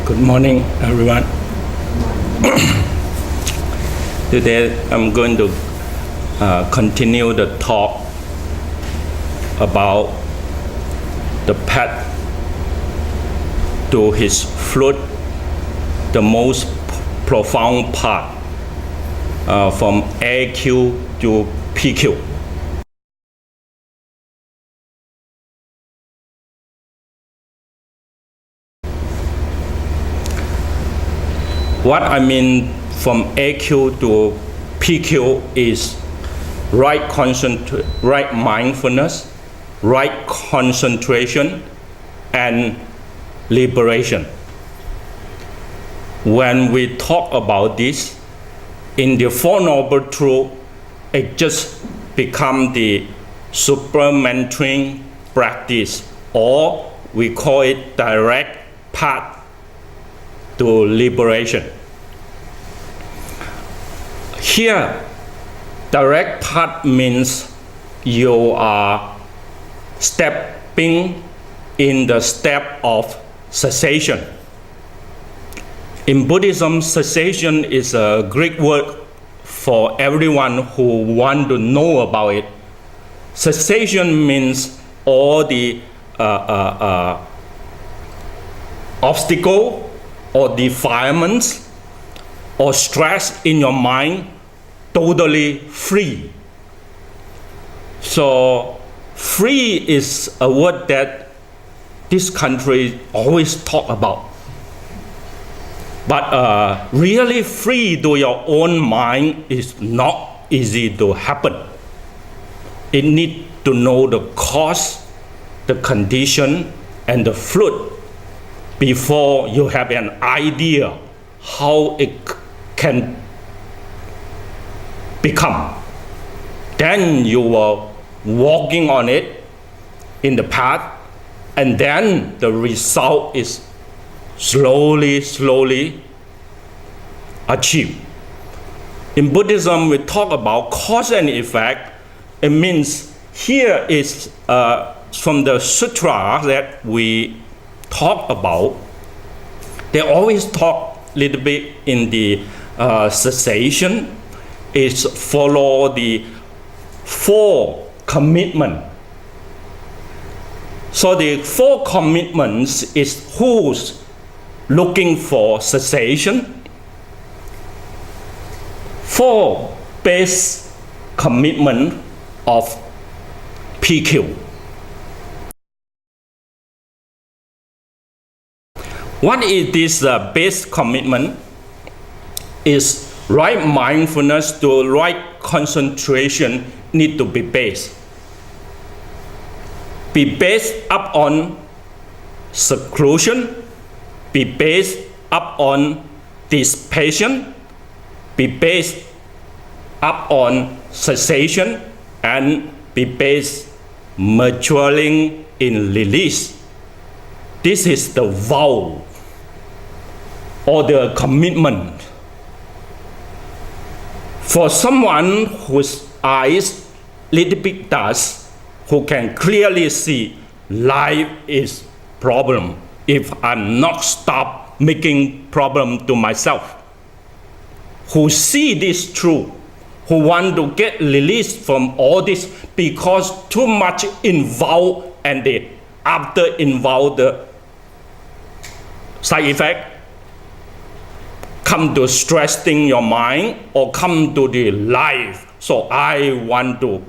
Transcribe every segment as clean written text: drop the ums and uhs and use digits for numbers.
Good morning, everyone. Today I'm going to continue the talk about the path to his fruit, the most profound path from AQ to PQ. What I mean from AQ to PQ is right mindfulness, right concentration, and liberation. When we talk about this, in the Four Noble Truths, it just becomes the supplementary practice, or we call it direct path to liberation. Here, direct path means you are stepping in the step of cessation. In Buddhism, cessation is a Greek word for everyone who want to know about it. Cessation means all the obstacle or defilements or stress in your mind totally free. So free is a word that this country always talk about. But really free to your own mind is not easy to happen. It needs to know the cause, the condition, and the fruit before you have an idea how it can become. Then you are walking on it in the path, and then the result is slowly achieved. In Buddhism, we talk about cause and effect. It means here is from the sutra that we talk about. They always talk a little bit in the cessation. It's follow the four commitment. So the four commitments is who's looking for cessation. Four base commitment of PQ. What is this base commitment? Is right mindfulness to right concentration need to be based. Be based up on seclusion, be based up on dissipation, be based up on cessation, and be based maturing in release. This is the vow or the commitment. For someone whose eyes little bit dust, who can clearly see life is problem if I'm not stop making problem to myself, who see this truth, who want to get released from all this because too much involved, and they after involved the side effect come to stressing your mind or come to the life. So I want to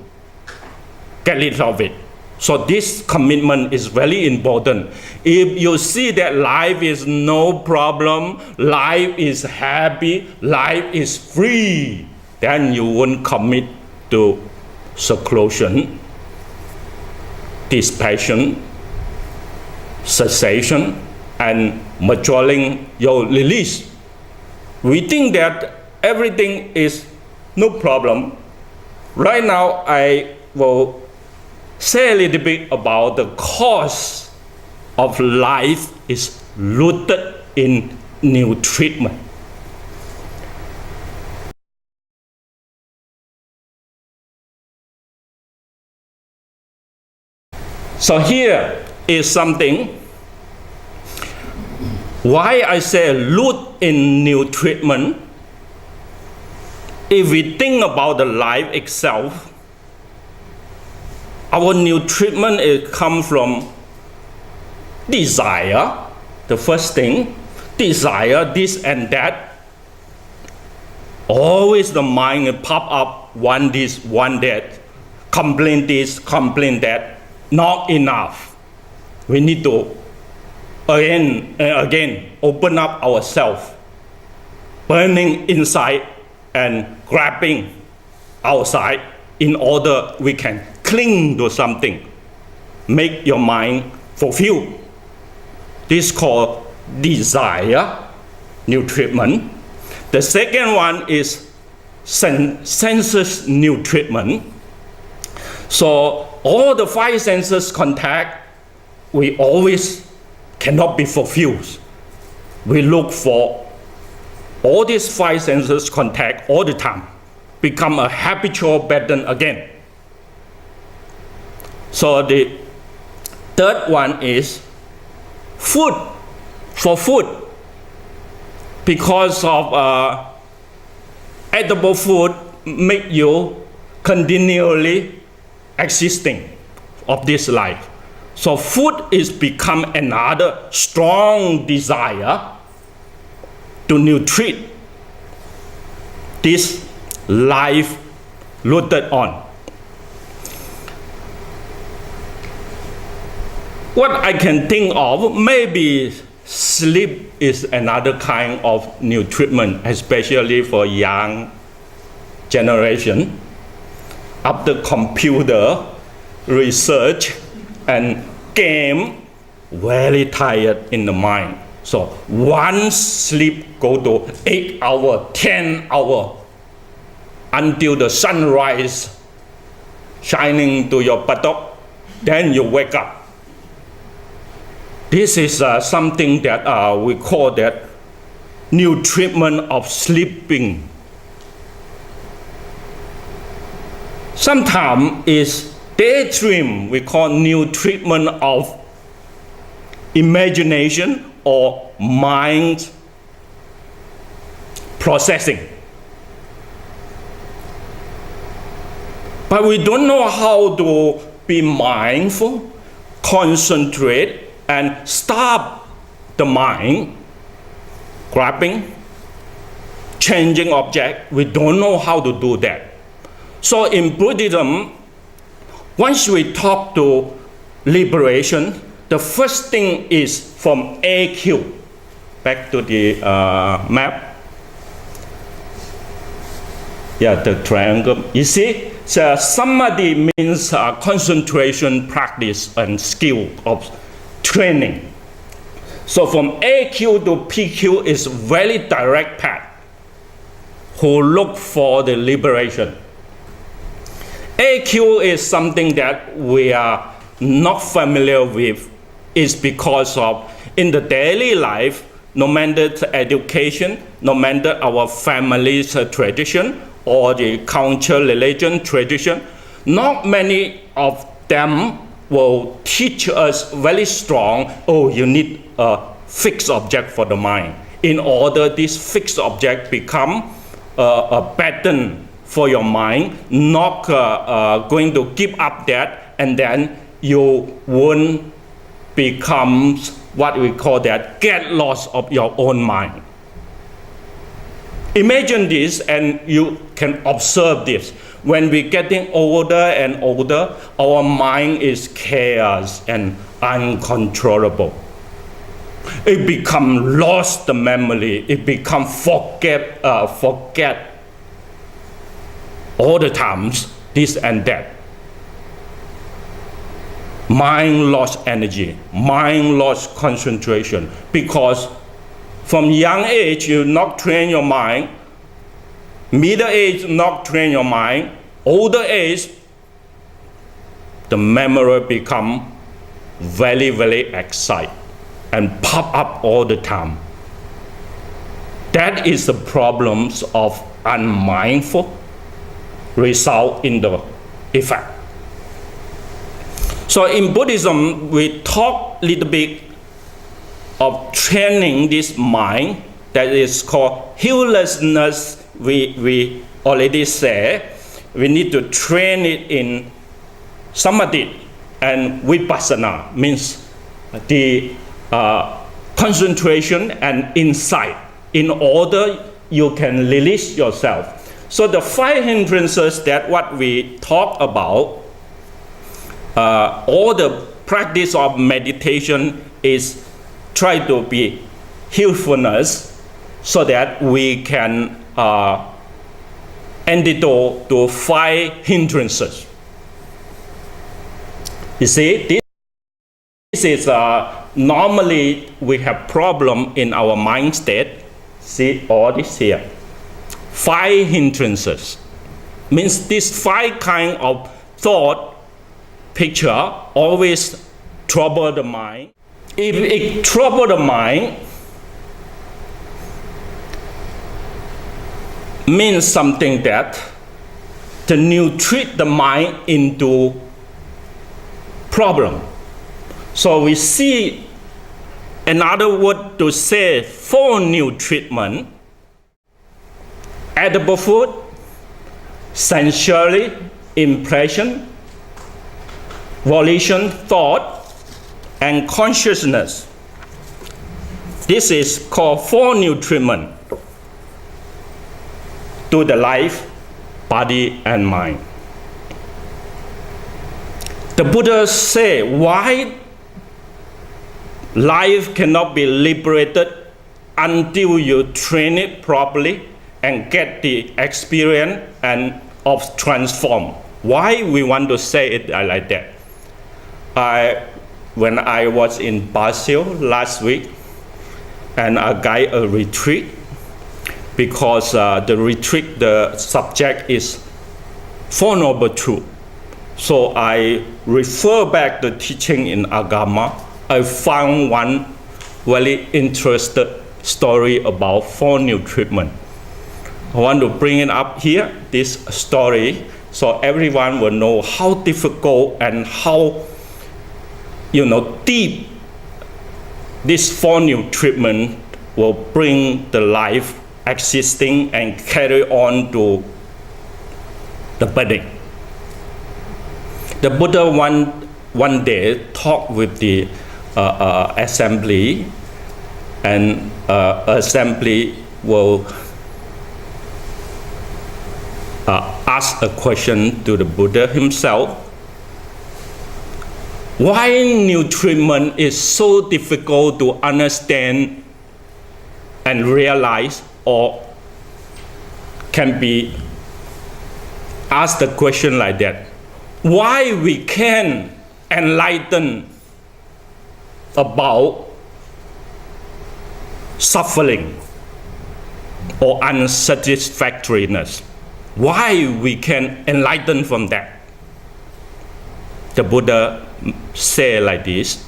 get rid of it. So this commitment is very important. If you see that life is no problem, life is happy, life is free, then you won't commit to seclusion, dissipation, cessation, and maturing your release. We think that everything is no problem. Right now, I will say a little bit about the cause of life is rooted in new treatment. So here is something Why I say root in new treatment? If we think about the life itself, our new treatment is come from desire. The first thing, desire this and that. Always the mind pop up, want this, want that, complain this, complain that. Not enough. We need to again and again open up ourselves, burning inside and grabbing outside in order we can cling to something, make your mind fulfilled. This is called desire, new treatment. The second one is senses new treatment. So all the five senses contact, we always cannot be fulfilled. We look for all these five senses contact all the time, become a habitual pattern again. So the third one is food, for food. Because of edible food make you continually existing of this life. So food is become another strong desire to nutrite this life rooted on. What I can think of, maybe sleep is another kind of new treatment, especially for young generation. After computer research and game, very tired in the mind. So once sleep go to 8 hours, 10 hours, until the sunrise shining to your buttock, then you wake up. This is something that we call that new treatment of sleeping. Sometimes is daydream, we call new treatment of imagination or mind processing. But we don't know how to be mindful, concentrate, and stop the mind grabbing, changing object. We don't know how to do that. So in Buddhism, once we talk to liberation, the first thing is from AQ. Back to the map. Yeah, the triangle. You see, so samadhi means concentration, practice, and skill of training. So from AQ to PQ is very direct path who look for the liberation. AQ is something that we are not familiar with. Is because of in the daily life, no matter the education, no matter our family's tradition or the culture, religion, tradition, not many of them will teach us very strong, oh, you need a fixed object for the mind. In order this fixed object become a pattern for your mind, not going to give up that, and then you won't become what we call that get lost of your own mind. Imagine this and you can observe this. When we're getting older and older, our mind is chaos and uncontrollable. It become lost the memory. It become forget all the times this and that. Mind lost energy, mind lost concentration, because from young age you not train your mind, middle age not train your mind, older age the memory become very, very excited and pop up all the time. That is the problems of unmindful result in the effect. So in Buddhism, we talk a little bit of training this mind that is called heedlessness. We already say we need to train it in samadhi and vipassana, means the concentration and insight, in order you can release yourself. So the 5 hindrances that what we talk about, all the practice of meditation is try to be healfulness, so that we can antidote to 5 hindrances. You see, this is normally we have problem in our mind state. See all this here. 5 hindrances means this 5 kind of thought picture always trouble the mind. If it trouble the mind, means something that to nutrite the mind into problem. So we see another word to say for new treatment: edible food, sensually impression, volition, thought, and consciousness. This is called four new treatment to the life, body, and mind. The Buddha say why life cannot be liberated until you train it properly and get the experience and of transform. Why we want to say it like that? When I was in Brazil last week, and I guide a retreat, because the retreat, the subject is Four Noble Truths. So I refer back the teaching in Agama. I found one very interesting story about four new treatment. I want to bring it up here, this story, so everyone will know how difficult and how deep this four new treatment will bring the life existing and carry on to the body. The Buddha one day talked with the assembly, and assembly will ask a question to the Buddha himself. Why new treatment is so difficult to understand and realize, or can be asked the question like that? Why we can enlighten about suffering or unsatisfactoriness? Why we can enlighten from that? The Buddha say like this.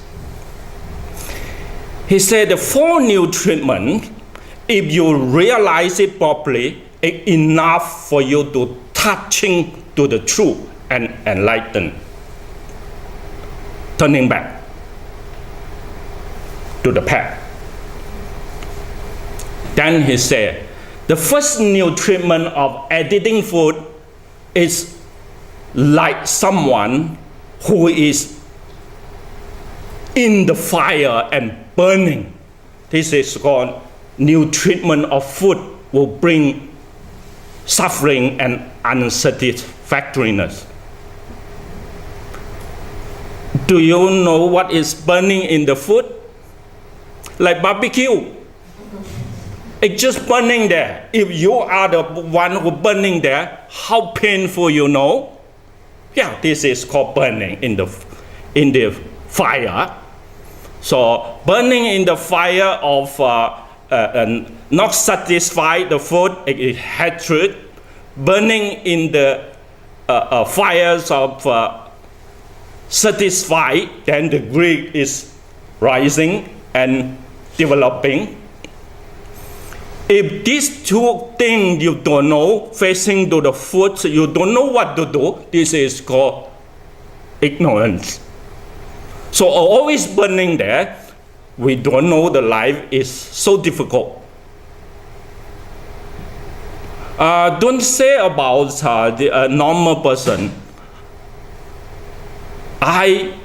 He said the four new treatment, if you realize it properly, it's enough for you to touching to the truth and enlighten, turning back to the path. Then he said, the first new treatment of editing food is like someone who is in the fire and burning. This is called new treatment of food, will bring suffering and unsatisfactoriness. Do you know what is burning in the food? Like barbecue. It's just burning there. If you are the one who burning there, how painful you know? Yeah, this is called burning in the fire. So burning in the fire of not satisfied the food, it is hatred. Burning in the fires of satisfied, then the greed is rising and developing. If these two things you don't know, facing to the food, you don't know what to do, this is called ignorance. So always burning there, we don't know the life is so difficult. Don't say about the normal person. I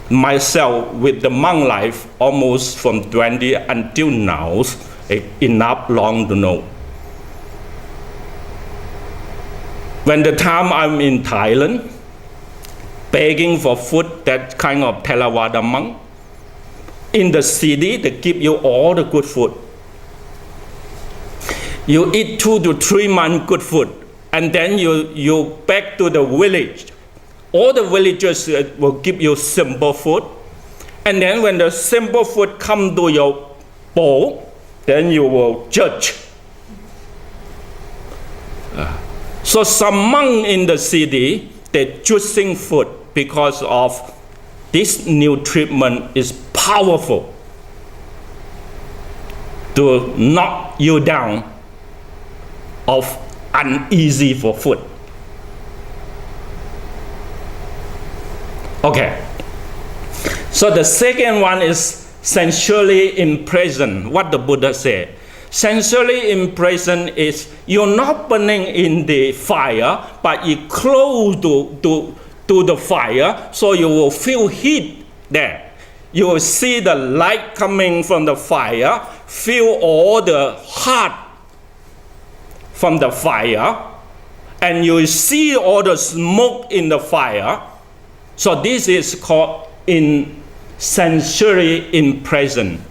myself with the monk life almost from 20 until now, enough long to know. When the time I'm in Thailand, begging for food, that kind of Theravada monk, in the city they give you all the good food. You eat 2 to 3 months good food, and then you back to the village. All the villagers will give you simple food, and then when the simple food come to your bowl, then you will judge. So some monk in the city, they choosing food because of this new treatment is powerful to knock you down of uneasy for food. Okay, so the second one is sensually imprisoned. What the Buddha said, sensually imprisoned is you're not burning in the fire, but you close to the fire, so you will feel heat there. You will see the light coming from the fire, feel all the heat from the fire, and you see all the smoke in the fire. So this is called sensory imprisoned.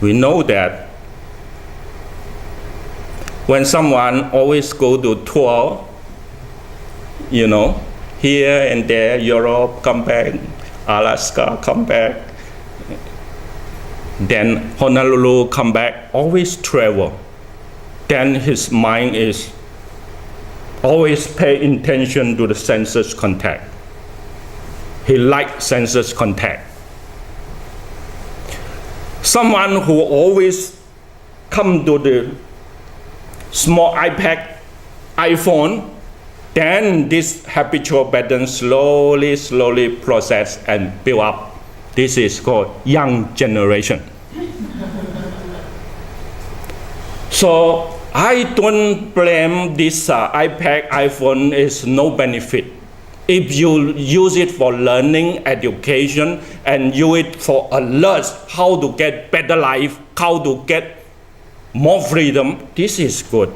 We know that when someone always go to tour, here and there, Europe, come back, Alaska, come back, then Honolulu, come back, always travel. Then his mind is always pay attention to the senses contact. He likes senses contact. Someone who always come to the small iPad, iPhone, then this habitual pattern slowly process and build up. This is called young generation. So I don't blame this iPad, iPhone is no benefit. If you use it for learning, education, and use it for alert, how to get better life, how to get more freedom, this is good.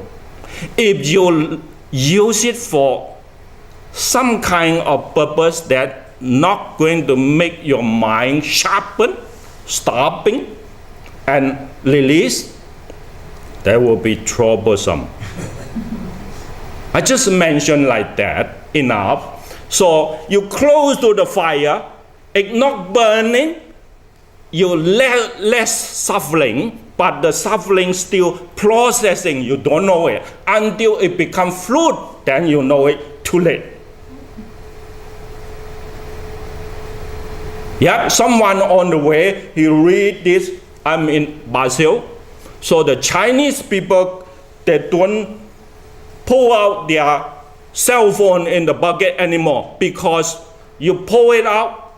If you use it for some kind of purpose that not going to make your mind sharpen, stopping, and release, that will be troublesome. I just mentioned like that, enough. So you close to the fire, it's not burning, you less suffering, but the suffering still processing, you don't know it. Until it becomes fruit, then you know it too late. Yeah, someone on the way, he read this, I'm in Brazil. So the Chinese people, they don't pull out their cell phone in the bucket anymore because you pull it out,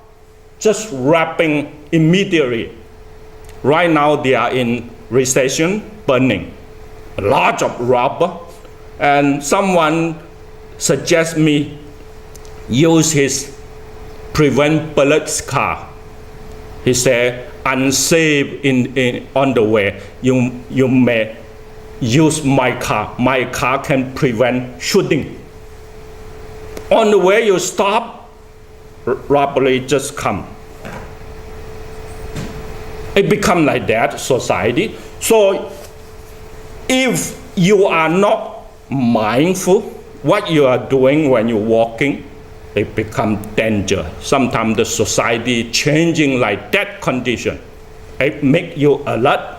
just wrapping immediately. Right now they are in recession, burning. A lot of rubber. And someone suggests me use his prevent bullets car. He said, unsafe on the way, you may use my car. My car can prevent shooting. On the way you stop, robbery just come. It become like that, society. So if you are not mindful what you are doing when you're walking, it becomes danger. Sometimes the society changing like that condition. It make you alert.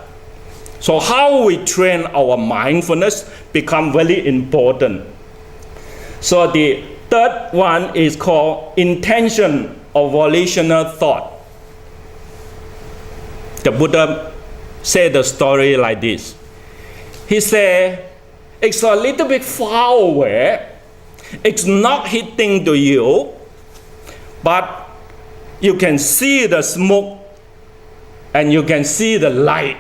So how we train our mindfulness become very important. So the third one is called intention or volitional thought. The Buddha said the story like this. He said, it's a little bit far away. It's not hitting to you, but you can see the smoke and you can see the light.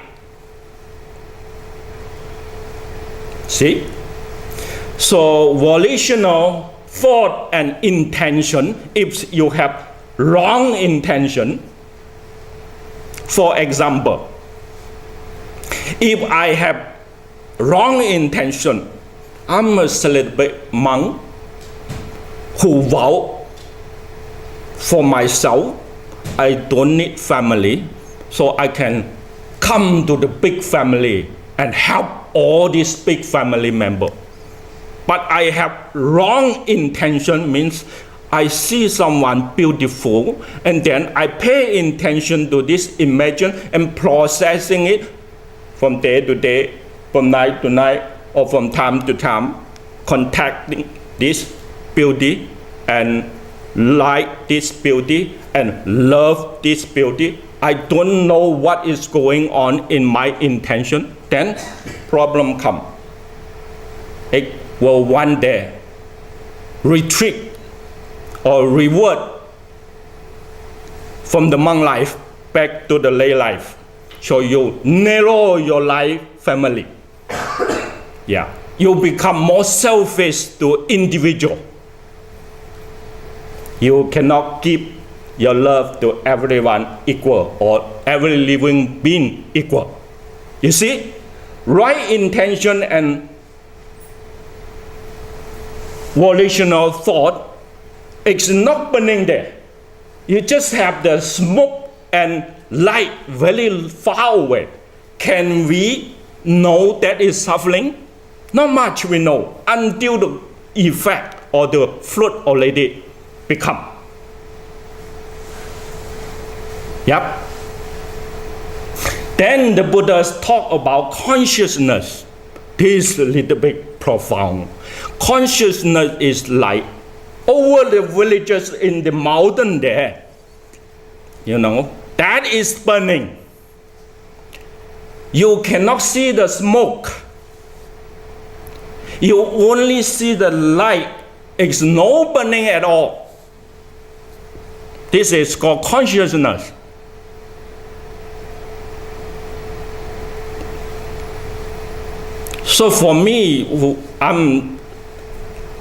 See? So volitional thought and intention, if you have wrong intention, for example, if I have wrong intention, I'm a celibate monk who vow for myself, I don't need family, so I can come to the big family and help all these big family members. But I have wrong intention, means I see someone beautiful and then I pay attention to this imagine and processing it from day to day, from night to night, or from time to time, contacting this beauty and like this beauty and love this beauty. I don't know what is going on in my intention, then problem come. It will one day retreat or revert from the monk life back to the lay life. So you narrow your life family. Yeah, you become more selfish to individual. You cannot give your love to everyone equal or every living being equal. You see, right intention and volitional thought, it's not burning there. You just have the smoke and light very far away. Can we know that is suffering? Not much we know until the effect or the fruit already become. Yep. Then the Buddhas talk about consciousness. This is a little bit profound. Consciousness is like over the villages in the mountain there. You know, that is burning. You cannot see the smoke. You only see the light. It's no burning at all. This is called consciousness. So for me, I'm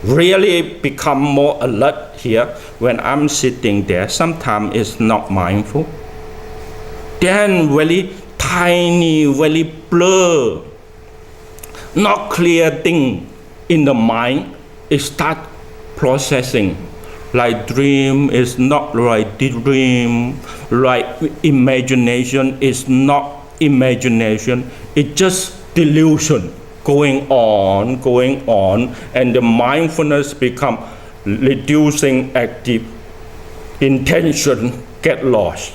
really become more alert here when I'm sitting there. Sometimes it's not mindful. Then very tiny, very blur, not clear thing in the mind, it start processing. Like dream is not like dream, like imagination is not imagination. It's just delusion. Going on, and the mindfulness become reducing active. Intention get lost.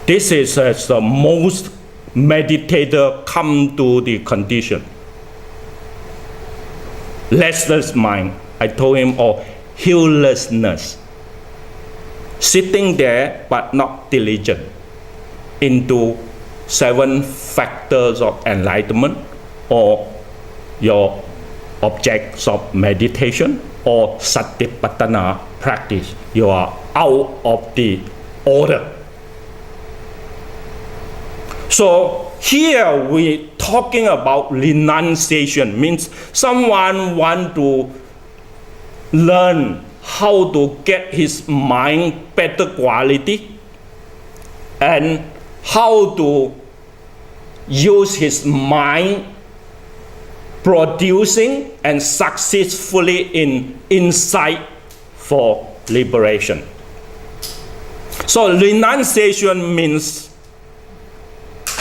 This is as the most meditator come to the condition. Restless mind, I told him, or heedlessness. Sitting there but not diligent into 7 factors of enlightenment, or your objects of meditation or satipatthana practice. You are out of the order. So here we talking about renunciation, means someone want to learn how to get his mind better quality and how to use his mind producing and successfully in insight for liberation. So renunciation means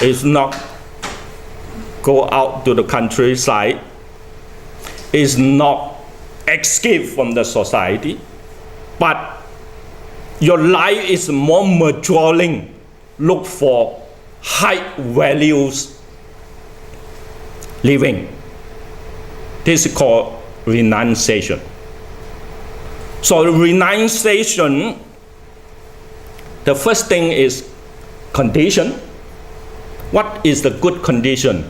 it's not go out to the countryside, it's not escape from the society, but your life is more maturing, look for high values living. This is called renunciation. So renunciation, the first thing is condition. What is the good condition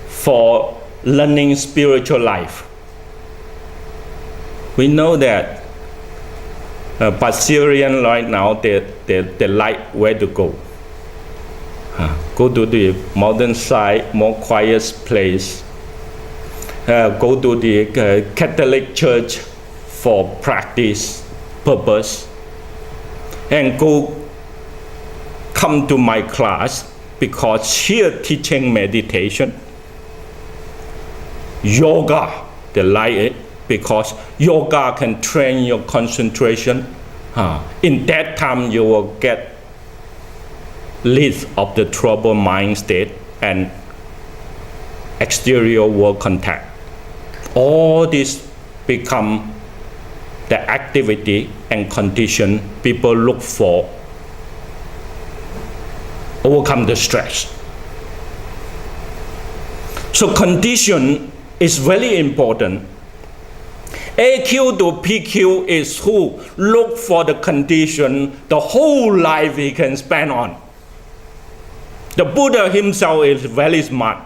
for learning spiritual life? We know that but Syrians right now, they like where to go. go to the mountainside, more quiet place, go to the Catholic church for practice purpose, and come to my class because here teaching meditation, yoga, they like it because yoga can train your concentration. In that time you will get rid of the troubled mind state and exterior world contact. All this become the activity and condition people look for overcome the stress. So condition is very important. AQ to PQ is who look for the condition the whole life he can spend on. The Buddha himself is very smart.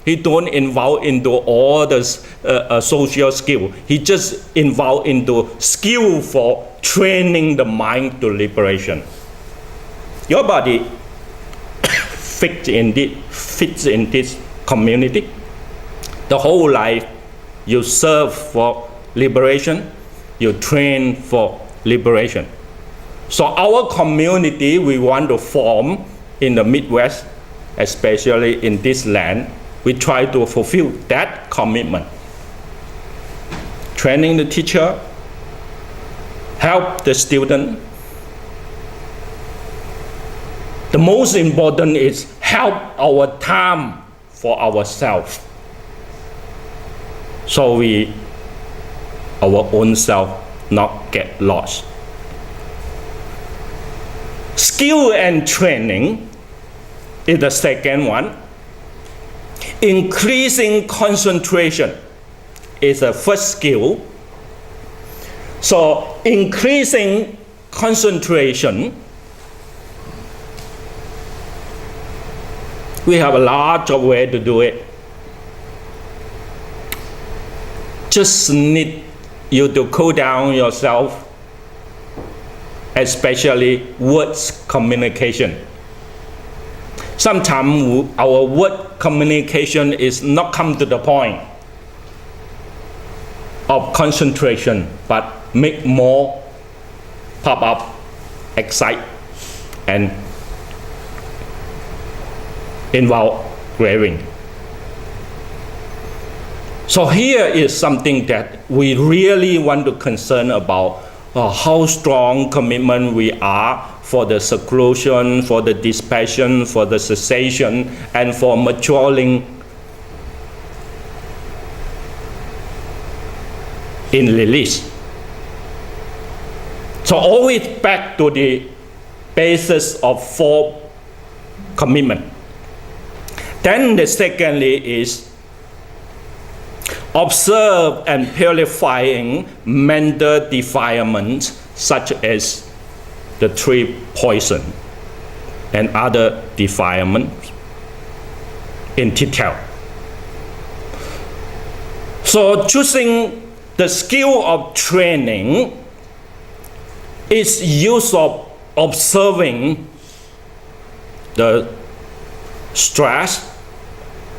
He don't involve into all the social skill. He just involved into skill for training the mind to liberation. Your body fits in this community. The whole life you serve for liberation, you train for liberation. So our community we want to form in the Midwest, especially in this land, we try to fulfill that commitment. Training the teacher, help the student. The most important is help our time for ourselves. So our own self not get lost. Skill and training is the second one. Increasing concentration is the first skill. So increasing concentration, we have a lot of ways to do it. Just need you to cool down yourself, especially words communication. Sometimes our word communication is not come to the point of concentration, but make more pop up, excite, and involve craving. So here is something that we really want to concern about, how strong commitment we are for the seclusion, for the dispassion, for the cessation, and for maturing in release. So always back to the basis of 4 commitment. Then the secondly is observe and purifying mental defilements such as the 3 poison and other defilements in detail. So choosing the skill of training is use of observing the stress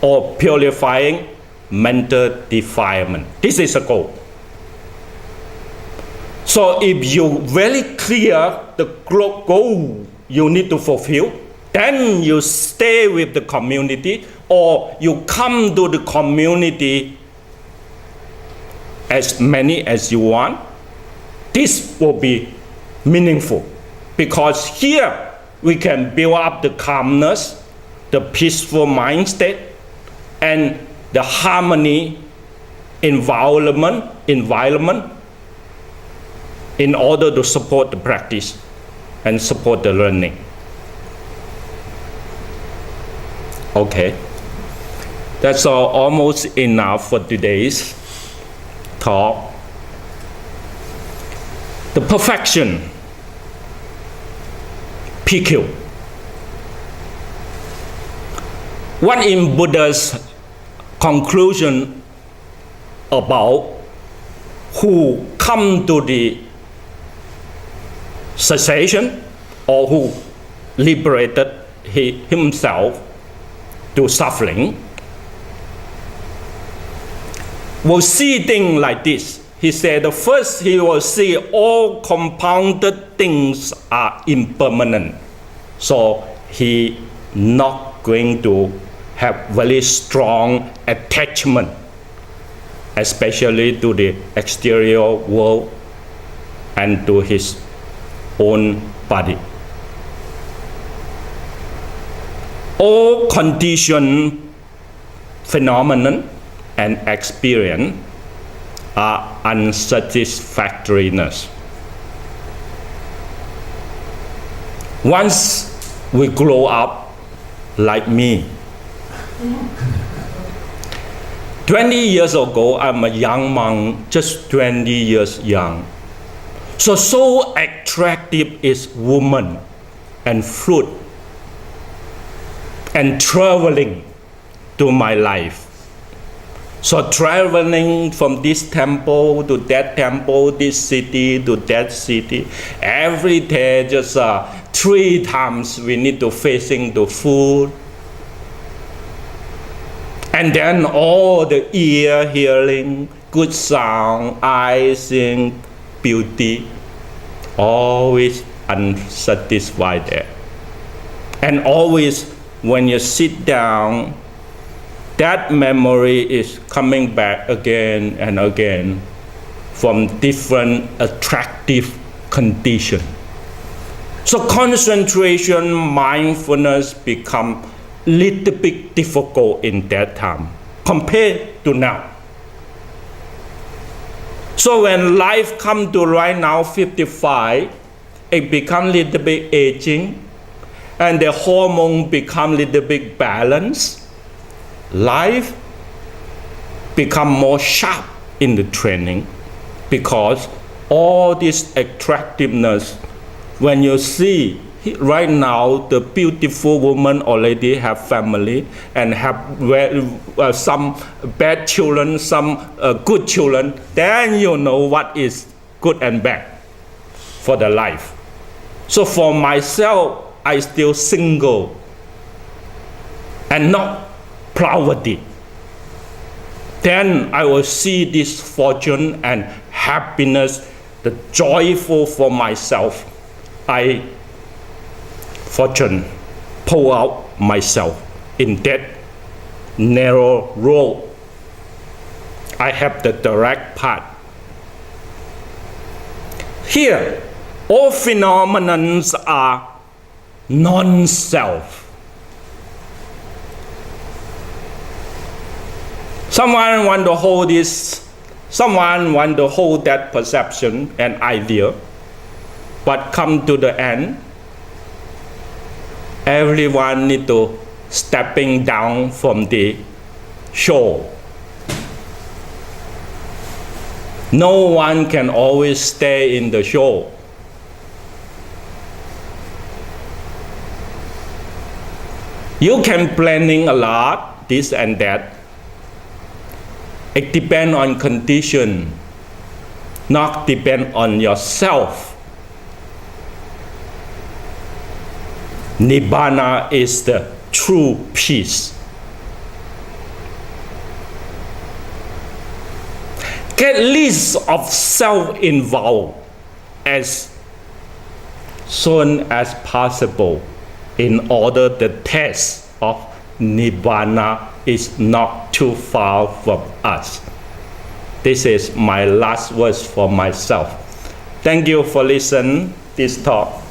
or purifying mental defilement. This is a goal. So if you very clear the goal you need to fulfill, then you stay with the community or you come to the community as many as you want. This will be meaningful because here we can build up the calmness, the peaceful mind state, and the harmony environment in order to support the practice and support the learning. Okay, that's almost enough for today's talk. The perfection, PQ. What in Buddha's conclusion about who come to the cessation or who liberated himself to suffering, will see things like this. He said, the first he will see all compounded things are impermanent. So he not going to have very strong attachment, especially to the exterior world and to his own body. All conditioned phenomenon and experience are unsatisfactoriness. Once we grow up like me, 20 years ago, I'm a young monk, just 20 years young. So attractive is woman and fruit and traveling to my life. So traveling from this temple to that temple, this city to that city, every day just 3 times we need to facing the food. And then all the ear hearing, good sound, eyes seeing, beauty, always unsatisfied there. And always when you sit down, that memory is coming back again and again from different attractive conditions. So concentration, mindfulness become little bit difficult in that time compared to now. So when life come to right now 55, it become little bit aging and the hormone become little bit balanced. Life become more sharp in the training because all this attractiveness, when you see right now the beautiful woman already have family and have some bad children, some good children, then you know what is good and bad for the life. So for myself, I still single and not poverty. Then I will see this fortune and happiness, the joyful for myself. I fortune pull out myself in that narrow road. I have the direct path. Here, all phenomena are non-self. Someone want to hold this, someone want to hold that perception and idea, but come to the end, everyone need to stepping down from the shore. No one can always stay in the shore. You can planning a lot, this and that. It depends on condition, not depend on yourself. Nibbana is the true peace. Get list of self involved as soon as possible in order the test of Nibbana is not too far from us. This is my last words for myself. Thank you for listening this talk.